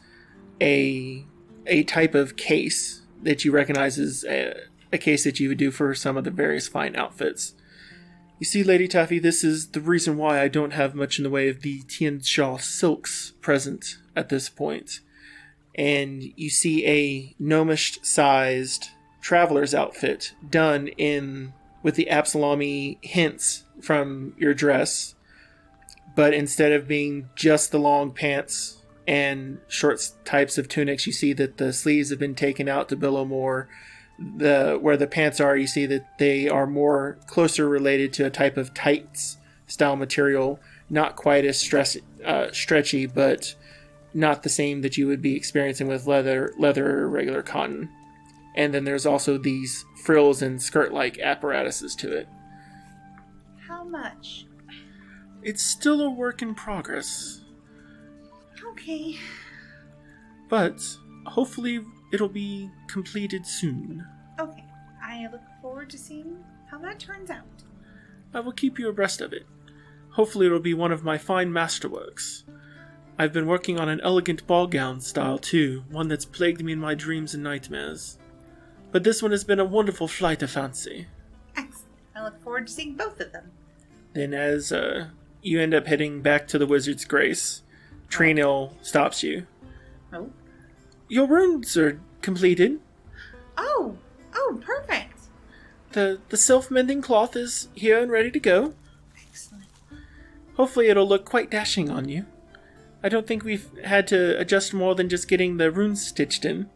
a type of case that you recognize as a case that you would do for some of the various fine outfits. You see, Lady Taffy, this is the reason why I don't have much in the way of the Tianxia silks present at this point. And you see a gnomish-sized traveler's outfit done with the Absalomi hints from your dress, but instead of being just the long pants and short types of tunics, you see that the sleeves have been taken out to billow more. Where the pants are, you see that they are more closer related to a type of tights style material, not quite as stretchy, but not the same that you would be experiencing with leather or regular cotton. And then there's also these frills and skirt-like apparatuses to it. How much? It's still a work in progress. Okay. But hopefully it'll be completed soon. Okay. I look forward to seeing how that turns out. I will keep you abreast of it. Hopefully it'll be one of my fine masterworks. I've been working on an elegant ball gown style too, one that's plagued me in my dreams and nightmares. But this one has been a wonderful flight of fancy. Excellent. I look forward to seeing both of them. Then as you end up heading back to the Wizard's Grace, Trinil stops you. Oh. Your runes are completed. Oh, perfect. The self-mending cloth is here and ready to go. Excellent. Hopefully it'll look quite dashing on you. I don't think we've had to adjust more than just getting the runes stitched in.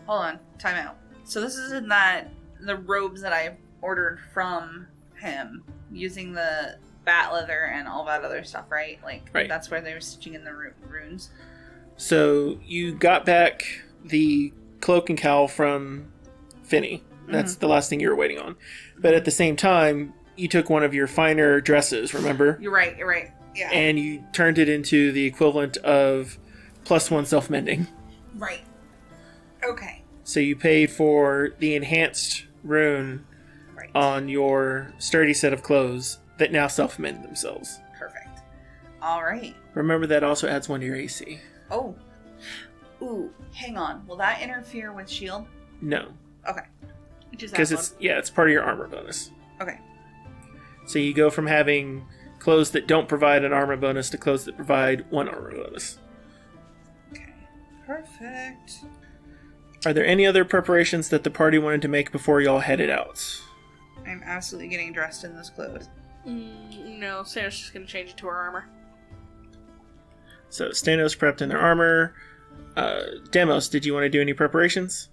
Hold on, time out. So this is in the robes that I ordered from him, using the bat leather and all that other stuff, right? Right. That's where they were stitching in the runes. So you got back the cloak and cowl from Finny. That's the last thing you were waiting on. But at the same time, you took one of your finer dresses, remember? You're right. Yeah. And you turned it into the equivalent of +1 self-mending. Right. Okay. So you paid for the enhanced rune Right. on your sturdy set of clothes that now self-mend themselves. Perfect. All right. Remember that also adds 1 to your AC. Oh. Ooh, hang on. Will that interfere with shield? No, Okay. Just because that it's part of your armor bonus. Okay. So you go from having clothes that don't provide an armor bonus to clothes that provide 1 armor bonus. Okay. Perfect. Are there any other preparations that the party wanted to make before y'all headed out? I'm absolutely getting dressed in this clothes. No, Sarah's just gonna change it to her armor. So Stanos prepped in their armor. Demos, did you want to do any preparations?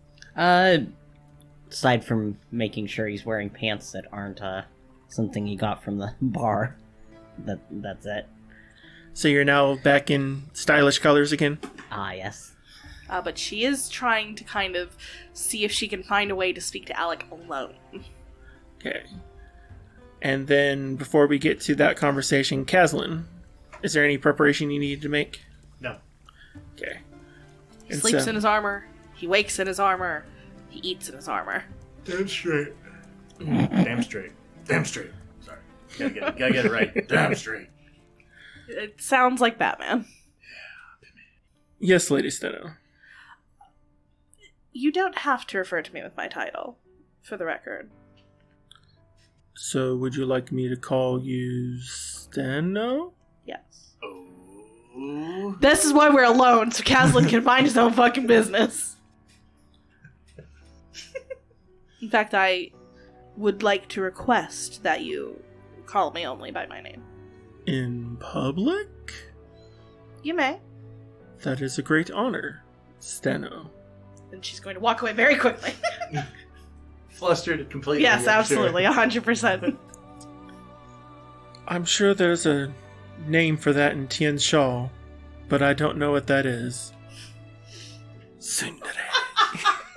Aside from making sure he's wearing pants that aren't something he got from the bar, that's it. So you're now back in stylish colors again? Ah, yes. But she is trying to kind of see if she can find a way to speak to Alec alone. Okay. And then before we get to that conversation, Caslin, is there any preparation you need to make? No. Okay. He And sleeps so- in his armor. He wakes in his armor. He eats in his armor. Damn straight. Damn straight. Damn straight. Sorry. Gotta get it right. Damn straight. It sounds like Batman. Yes, Lady Steno. You don't have to refer to me with my title, for the record. So would you like me to call you Steno? Yes. Oh. This is why we're alone, so Caslin can mind his own fucking business. In fact, I would like to request that you call me only by my name. In public? You may. That is a great honor, Steno. And she's going to walk away very quickly. Flustered completely. Yes, I'm absolutely, sure. 100%. I'm sure there's a name for that in Tien Shaw, but I don't know what that is. Sundere.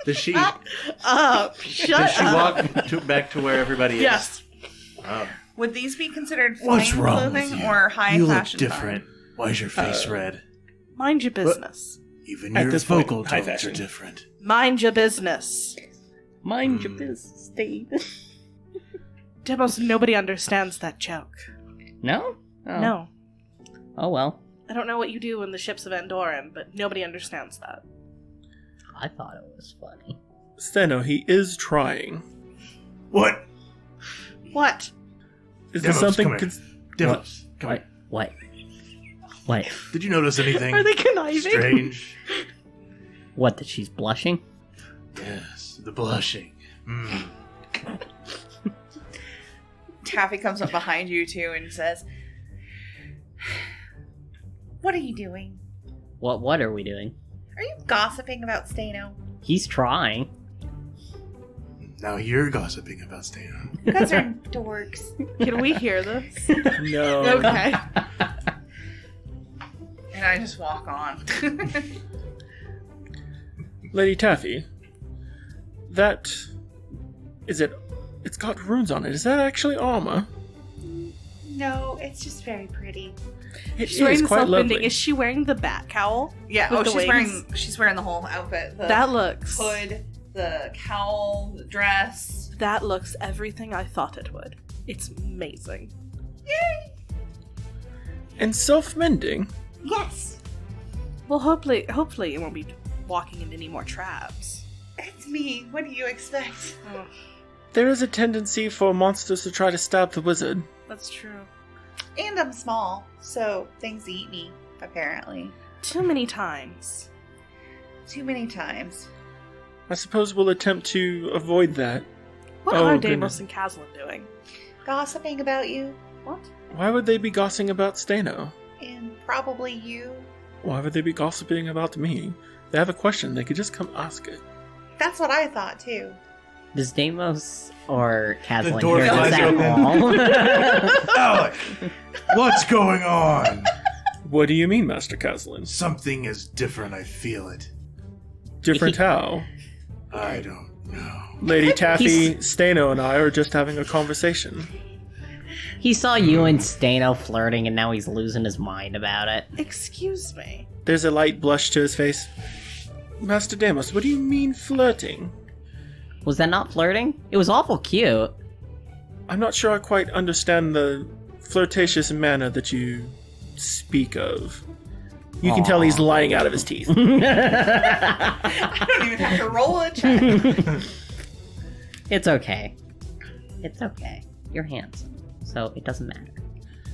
Does she? Shut Does she up. walk back to where everybody is? Yes. Oh. Would these be considered What's fine wrong clothing with you? or high You look fashion? different. Why is your face red? Mind your business. Even At your this point, vocal high tones fashion. are different. Mind your business. Mind your business, Dave. Demos, nobody understands that joke. No? Oh. No. Oh, well. I don't know what you do in the ships of Andoran, but nobody understands that. I thought it was funny. Steno, he is trying. What? What? Is Demos, this something... come here. Demos, come here. What? What? Did you notice anything Are they conniving? strange? What, that she's blushing? Yes, the blushing. Mm. Taffy comes up behind you too and says, "What are you doing? What are we doing? Are you gossiping about Stano? He's trying. Now you're gossiping about Stano. You guys are dorks." Can we hear this? No. Okay. And I just walk on. Lady Taffy, that... Is it... It's got runes on it. Is that actually armor? No, it's just very pretty. It She's wearing is the quite self-bending. lovely. Is she wearing the bat cowl? Yeah. With Oh, the she's wearing the whole outfit. The That looks... hood, the cowl, the dress. That looks everything I thought it would. It's amazing. Yay! And self-mending? Yes, Well, hopefully you won't be walking into any more traps. it's me. What do you expect? Oh. There is a tendency for monsters to try to stab the wizard. That's true. And I'm small, so things eat me, apparently. Too many times. Too many times. I suppose we'll attempt to avoid that. What Oh, are goodness. Deimos and Caslin doing? Gossiping about you, What? Why would they be gossiping about Stano? and probably you. Why would they be gossiping about me? They have a question, they could just come ask it. That's what I thought, too. Does Deimos or Caslin door hear flies this at open. all? Alec, what's going on? What do you mean, Master Caslin? Something is different, I feel it. Different how? I don't know. Lady Taffy, He's- Stano, and I are just having a conversation. He saw you and Stano flirting, and now he's losing his mind about it. Excuse me. There's a light blush to his face. Master Deimos, what do you mean flirting? Was that not flirting? It was awful cute. I'm not sure I quite understand the flirtatious manner that you speak of. You can tell he's lying out of his teeth. I don't even have to roll a check. It's okay. It's okay. You're handsome, so it doesn't matter.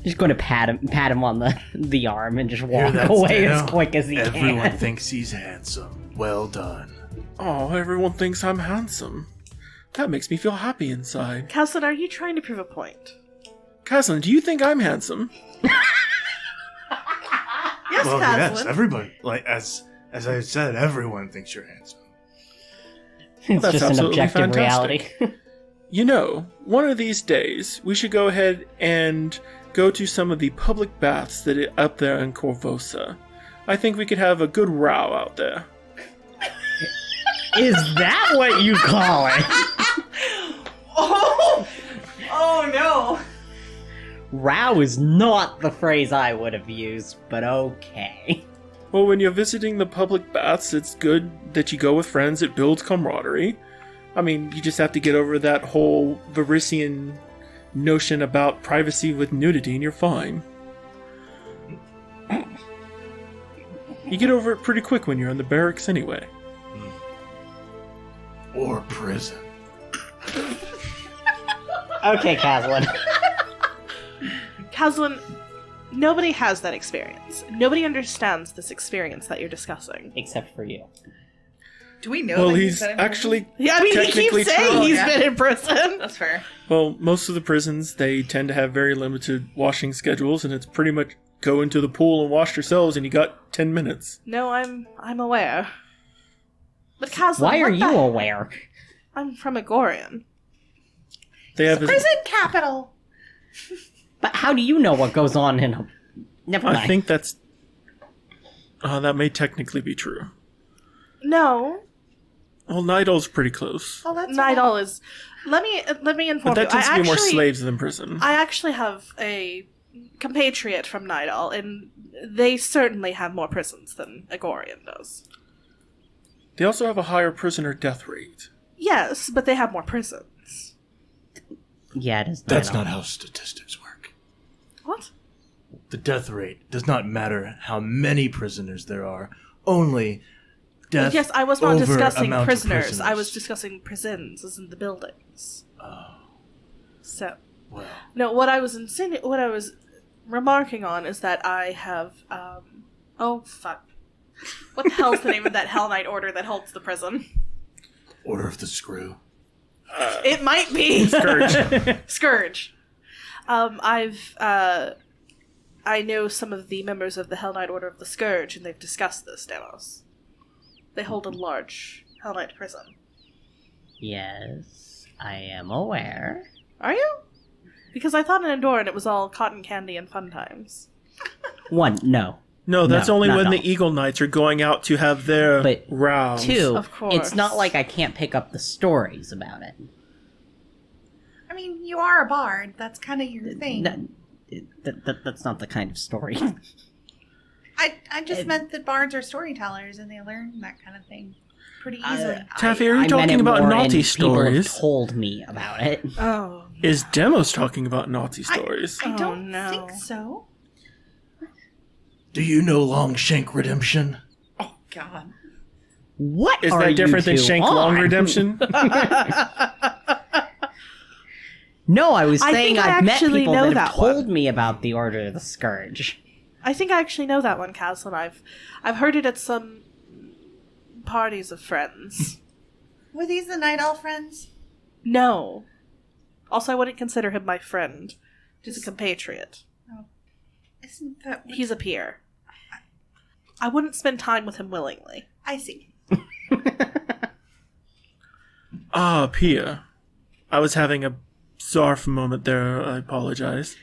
Just going to pat him on the arm and just Hear walk that, away Stano? as quick as he Everyone can. thinks he's handsome. Well done. Oh, everyone thinks I'm handsome. That makes me feel happy inside. Caslin, are you trying to prove a point? Caslin, do you think I'm handsome? Yes, Well, yes, Caslin. everybody, like as I said, everyone thinks you're handsome. It's That's just an absolutely objective fantastic. reality. You know, one of these days, we should go ahead and go to some of the public baths that are up there in Corvosa. I think we could have a good row out there. Is that what you call it? Oh no! Row is not the phrase I would have used, but okay. Well, when you're visiting the public baths, it's good that you go with friends. It builds camaraderie. I mean, you just have to get over that whole Varisian notion about privacy with nudity, and you're fine. You get over it pretty quick when you're in the barracks anyway. Or prison. Okay, Caslin. Caslin, nobody has that experience. Nobody understands this experience that you're discussing. Except for you. Do we know Well, that he's been in actually... Yeah, I mean, he Technically keeps saying true. he's Yeah. been in prison. prison? That's fair. Well, most of the prisons, they tend to have very limited washing schedules, and it's pretty much go into the pool and wash yourselves, and you got 10 minutes. No, I'm aware. But Caslin, Why are what you the- aware? I'm from Agorian. They have a, Prison capital! But how do you know what goes on in a... Never mind. I think that's... that may technically be true. No, Well, Nidal's pretty close. Oh, that's Nidal is. Let me inform But you. that tends to be more actually- slaves than prison. I actually have a compatriot from Nidal, and they certainly have more prisons than Agorian does. They also have a higher prisoner death rate. Yes, but they have more prisons. Yeah, it is. That's Nidal. not how statistics work. What? The death rate does not matter how many prisoners there are. Only death. Yes, I was not over discussing amount of prisoners. I was prisoners. discussing prisons, as in the buildings. Oh, So, well. no, what I was remarking on is that I have, oh, fuck. What the hell's the name of that Hell Knight order that holds the prison? Order of the Screw. It might be. Scourge. Scourge. I know some of the members of the Hell Knight Order of the Scourge, and they've discussed this, Deimos. They hold a large Hell Knight prison. Yes, I am aware. Are you? Because I thought in Endoran it was all cotton candy and fun times. One, no. No, that's No, only not when all. the Eagle Knights are going out to have their But rows. Two, Of course. it's not like I can't pick up the stories about it. I mean, you are a bard. That's kind of your thing. That's not the kind of story. I just meant that bards are storytellers and they learn that kind of thing pretty easily. Taffy, are you I meant talking it about more naughty in people have stories? told me about it. Oh. Is Demos talking about naughty stories? I Oh, don't no. think so. Do you know Longshank Redemption? Oh, God. What Is are that you different than two Shank on? Long Redemption? No, I was I saying think I I've met actually people know that have that one. told me about the Order of the Scourge. I think I actually know that one, Caslin. I've heard it at some parties of friends. Were these the Night Elf friends? No. Also, I wouldn't consider him my friend. He's a compatriot. Isn't that... He's a peer. I wouldn't spend time with him willingly. I see. Ah, Pia. I was having a Zarf moment there. I apologize.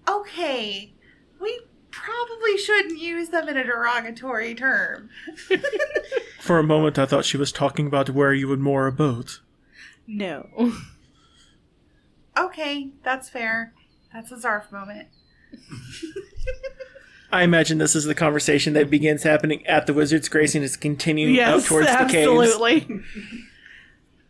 Okay. We probably shouldn't use them in a derogatory term. For a moment, I thought she was talking about where you would moor a boat. No. Okay, that's fair. That's a Zarf moment. I imagine this is the conversation that begins happening at the Wizard's Grace and is continuing out towards the caves. absolutely.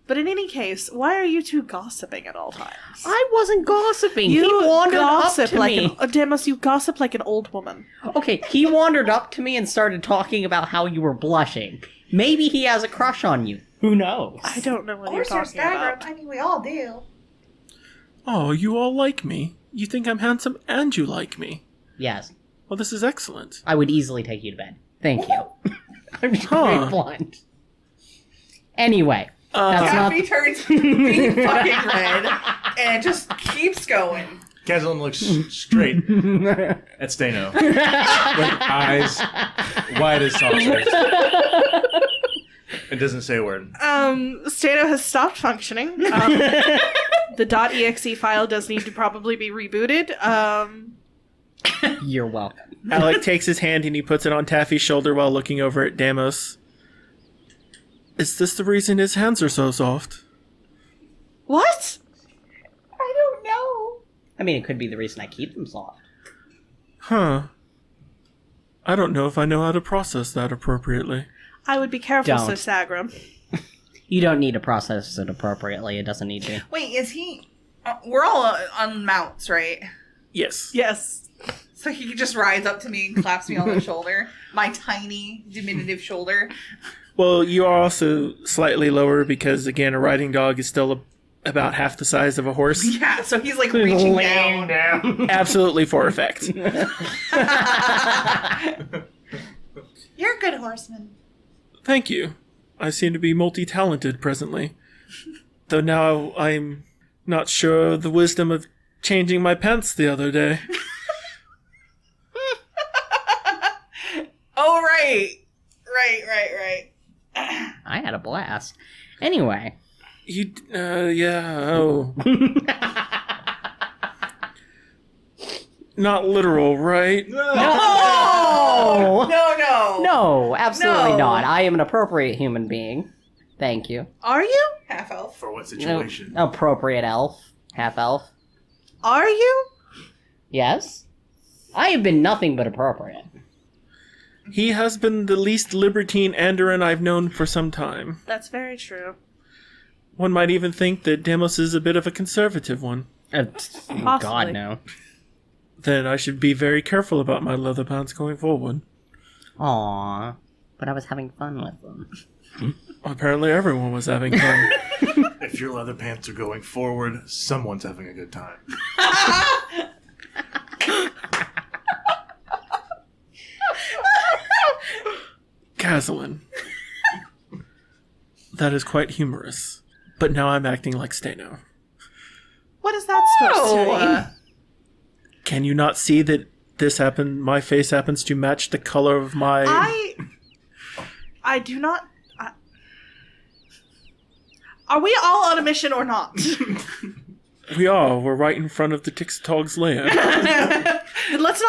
But in any case, why are you two gossiping at all times? I wasn't gossiping. You He wandered up gossip to like me. Demus, you gossip like an old woman. Okay, he wandered up to me and started talking about how you were blushing. Maybe he has a crush on you. Who knows? I don't know what Or you're Sir talking about. Stagram. I mean, we all do. Oh, you all like me. You think I'm handsome and you like me. Yes, Well, this is excellent. I would easily take you to bed. Thank you. I'm just very blunt. Anyway, that's not... Cappy turns being fucking red and just keeps going. Caslin looks straight at Stano with eyes wide as saucers. It doesn't say a word. Stano has stopped functioning. The .exe file does need to probably be rebooted. You're welcome. Alec takes his hand and he puts it on Taffy's shoulder while looking over at Damos. Is this the reason his hands are so soft? What? I don't know. I mean, it could be the reason I keep them soft. Huh. I don't know if I know how to process that appropriately. I would be careful, Don't. Sir Sagram. You don't need to process it appropriately. It doesn't need to. Wait, is he... we're all on mounts, right? Yes. Yes. So he just rides up to me and claps me on the shoulder. My tiny, diminutive shoulder. Well, you are also slightly lower because, again, a riding dog is still about half the size of a horse. Yeah, so he's like reaching down. Absolutely for effect. You're a good horseman. Thank you. I seem to be multi-talented presently. Though now I'm not sure of the wisdom of changing my pants the other day. Oh, right. Right. I had a blast. Anyway. Yeah, oh. Not literal, right? No! No. No, absolutely No. not. I am an appropriate human being. Thank you. Are you? Half elf. For what No, situation? appropriate elf. Half elf. Are you? Yes? I have been nothing but appropriate. He has been the least libertine Andoran I've known for some time. That's very true. One might even think that Demos is a bit of a conservative one. Oh, God, Possibly. no. Then I should be very careful about my leather pants going forward. Aww. But I was having fun with them. Apparently everyone was having fun. If your leather pants are going forward, someone's having a good time. Caslin. That is quite humorous. But now I'm acting like Stano. What is that supposed to mean? Can you not see that this happened? My face happens to match the color of my... I do not... Are we all on a mission or not? We are. We're right in front of the Tixtog's lair. Let's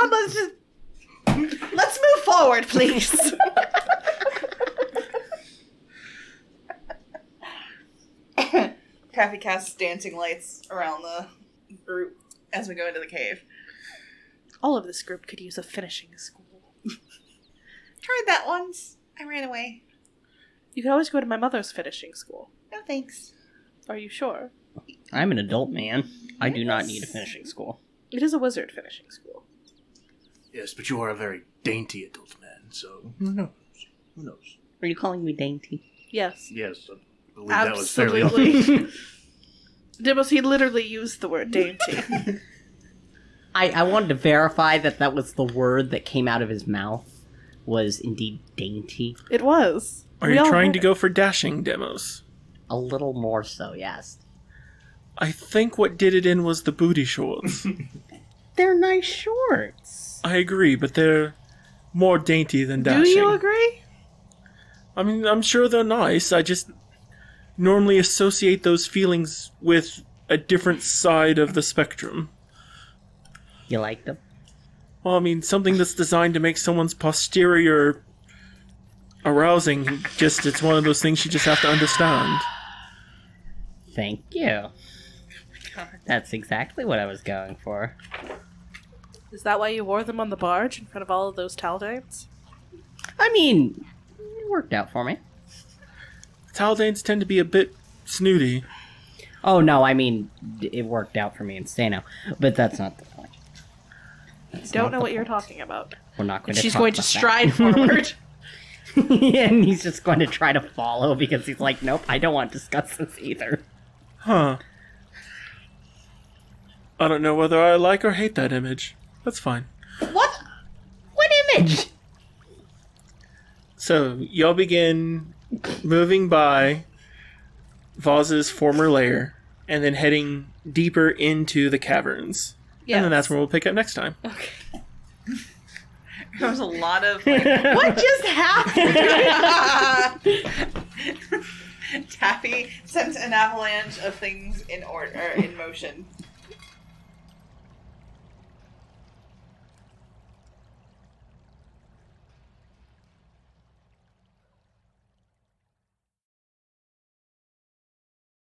move forward, please. Taffy casts dancing lights around the group as we go into the cave. All of this group could use a finishing school. Tried that once. I ran away. You could always go to my mother's finishing school. No thanks. Are you sure? I'm an adult man. I do not need a finishing school. It is a wizard finishing school. Yes, but you are a very dainty adult man, so who knows? Who knows? Are you calling me dainty? Yes. Yes, I believe that was fairly Absolutely. Dibbles, he literally used the word dainty. I wanted to verify that was the word that came out of his mouth was indeed dainty. It was. Are We you all trying heard to it. go for dashing demos? A little more so, yes. I think what did it in was the booty shorts. They're nice shorts. I agree, but they're more dainty than dashing. Do you agree? I mean, I'm sure they're nice. I just normally associate those feelings with a different side of the spectrum. You like them? Well, I mean, something that's designed to make someone's posterior arousing, it's one of those things you just have to understand. Thank you. That's exactly what I was going for. Is that why you wore them on the barge in front of all of those Taldanes? I mean, it worked out for me. Taldanes tend to be a bit snooty. Oh, no, I mean, it worked out for me in Stano. But that's not the point. I don't know what you're talking about. We're not going And to she's talk going to about stride forward. that. And he's just going to try to follow because he's like, nope, I don't want to discuss this either. Huh. I don't know whether I like or hate that image. That's fine. What? What image? So, y'all begin moving by Vaz's former lair, and then heading deeper into the caverns. And then that's where we'll pick up next time. Okay. There was a lot of like, what just happened? Taffy sent an avalanche of things in order in motion